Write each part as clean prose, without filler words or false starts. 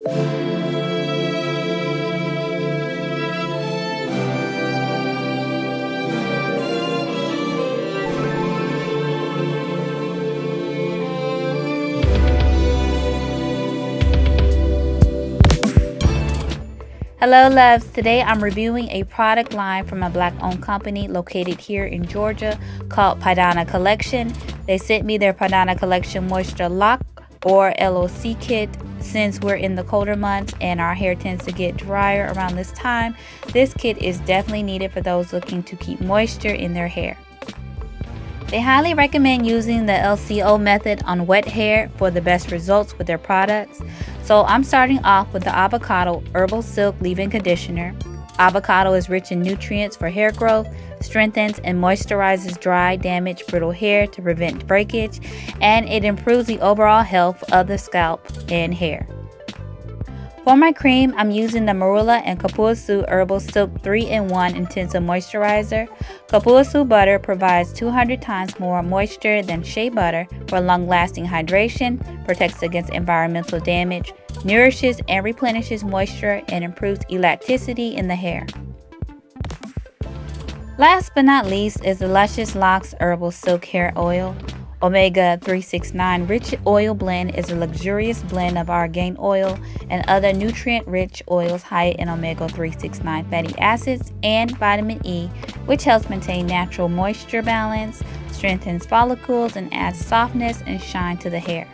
Hello loves, today I'm reviewing a product line from a black owned company located here in Georgia called Pydana Collection. They sent me their Pydana Collection Moisture Lock or LOC kit. Since we're in the colder months and our hair tends to get drier around this time, this kit is definitely needed for those looking to keep moisture in their hair. They highly recommend using the LCO method on wet hair for the best results with their products. So I'm starting off with the Avocado Herbal Silk Leave-In Conditioner. Avocado is rich in nutrients for hair growth, strengthens and moisturizes dry, damaged, brittle hair to prevent breakage, and it improves the overall health of the scalp and hair. For my cream, I'm using the Marula and Cupuaca Herbal Silk 3-in-1 Intensive Moisturizer. Cupuaca butter provides 200 times more moisture than shea butter for long-lasting hydration, protects against environmental damage, nourishes and replenishes moisture, and improves elasticity in the hair. Last but not least is the Luscious Locs Herbal Silk Hair Oil. Omega 369 Rich Oil Blend is a luxurious blend of argan oil and other nutrient-rich oils high in omega 369 fatty acids and vitamin E, which helps maintain natural moisture balance, strengthens follicles, and adds softness and shine to the hair.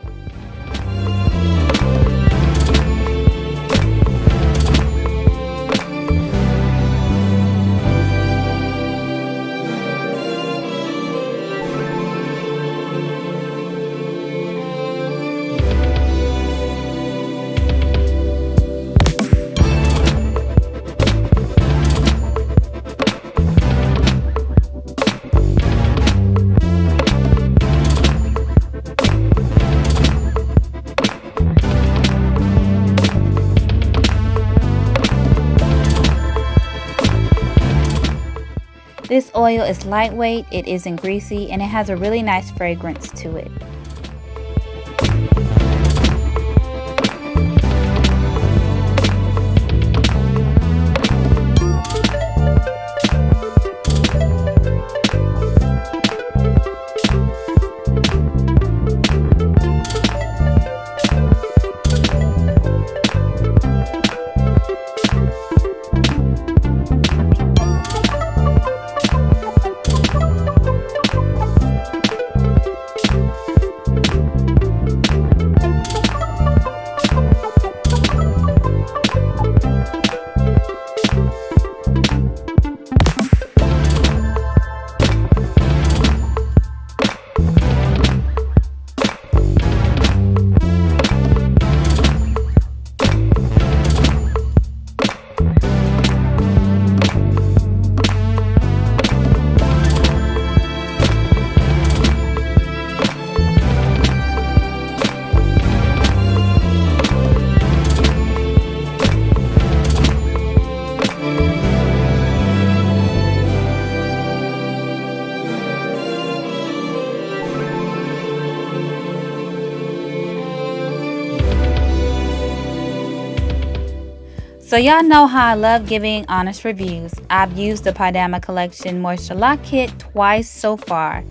This oil is lightweight, it isn't greasy, and it has a really nice fragrance to it. So y'all know how I love giving honest reviews. I've used the Pydana Collection Moisture Lock Kit twice so far.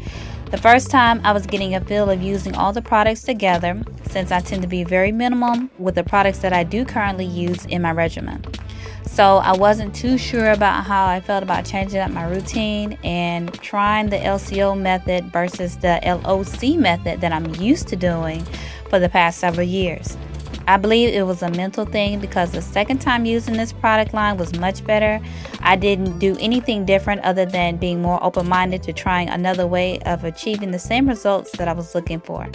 The first time I was getting a feel of using all the products together, since I tend to be very minimum with the products that I do currently use in my regimen. So I wasn't too sure about how I felt about changing up my routine and trying the LCO method versus the LOC method that I'm used to doing for the past several years. I believe it was a mental thing because the second time using this product line was much better. I didn't do anything different other than being more open-minded to trying another way of achieving the same results that I was looking for.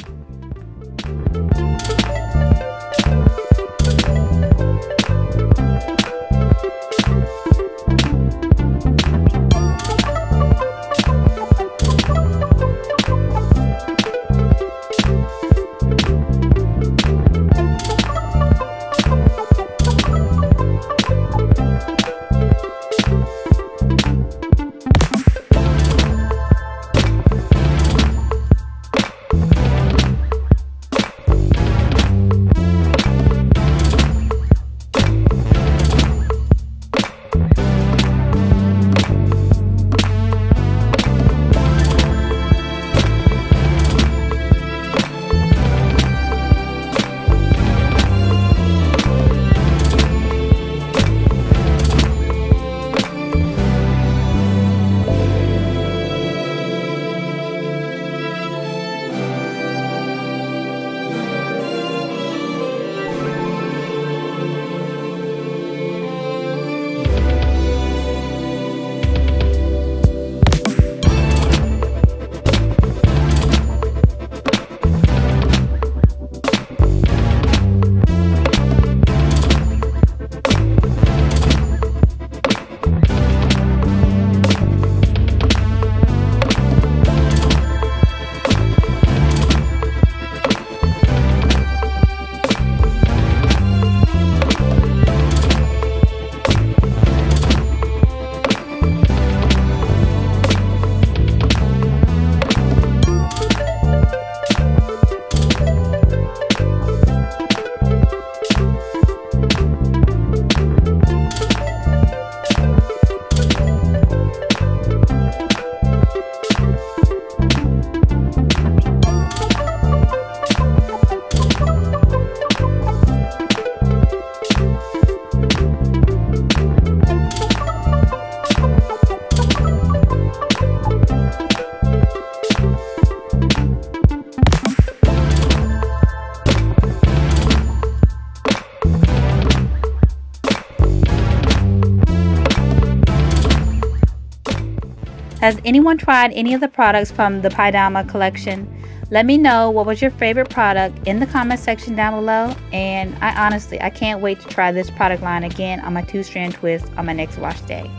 Has anyone tried any of the products from the Pydana collection? Let me know what was your favorite product in the comment section down below. And I can't wait to try this product line again on my 2-strand twist on my next wash day.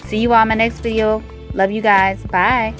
See you all in my next video. Love you guys. Bye.